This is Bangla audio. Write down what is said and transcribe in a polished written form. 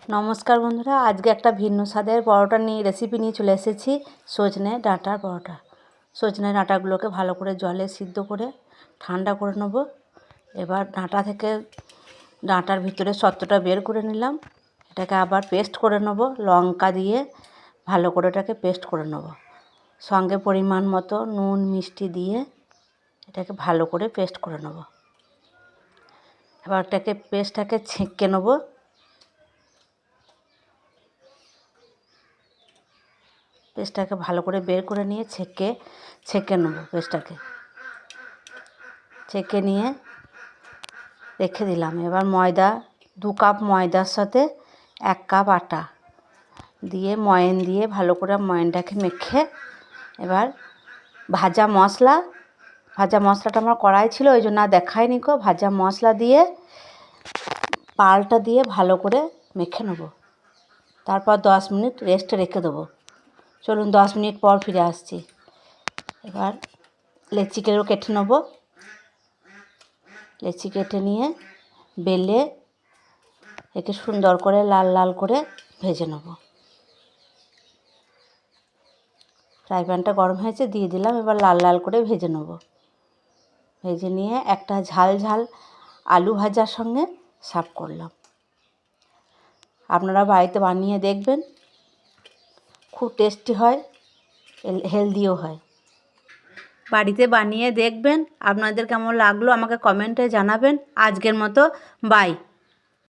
নমস্কার বন্ধুরা, আজকে একটা ভিন্ন স্বাদের পরোটা রেসিপি নিয়ে চলে এসেছি। সজনে ডাঁটার পরোটা। সজনে ডাঁটাগুলোকে ভালো করে জলে সিদ্ধ করে ঠান্ডা করে নেব। এবার ডাঁটার ভিতরে সত্ত্বটা বের করে নিলাম। এটাকে আবার পেস্ট করে নেব, লঙ্কা দিয়ে ভালো করে এটাকে পেস্ট করে নেব। সঙ্গে পরিমাণ মতো নুন মিষ্টি দিয়ে এটাকে ভালো করে পেস্ট করে নেব। এবার পেস্টটাকে ছেঁকে নেব। পেস্টটাকে ভালো করে বের করে নিয়ে ছেঁকে নেব। পেস্টটাকে ছেঁকে নিয়ে রেখে দিলাম। এবার 2 কাপ ময়দার সাথে 1 কাপ আটা দিয়ে ময়ান দিয়ে ভালো করে ময়ানটাকে মেখে এবার ভাজা মশলাটা আমার কড়াই ছিল, ওই জন্য আর দেখাইনি কো। ভাজা মশলা দিয়ে পালটা দিয়ে ভালো করে মেখে নেব। তারপর 10 মিনিট রেস্টে রেখে দেবো। চলুন 10 মিনিট পর ফিরে আসছি। এবার লেচিগুলো কেটে নেব। লেচি কেটে নিয়ে বেলে একে সুন্দর করে লাল লাল করে ভেজে নেব। ফ্রাই প্যানটা গরম হয়েছে, দিয়ে দিলাম। এবার লাল লাল করে ভেজে নেব। ভেজে নিয়ে একটা ঝাল ঝাল আলু ভাজার সঙ্গে সার্ভ করলাম। আপনারা বাড়িতে বানিয়ে দেখবেন, খুব টেস্টি হয়, হেলদিও হয়। বাড়িতে বানিয়ে দেখবেন। আপনাদের কেমন লাগলো আমাকে কমেন্টে জানাবেন। আজকের মতো বাই।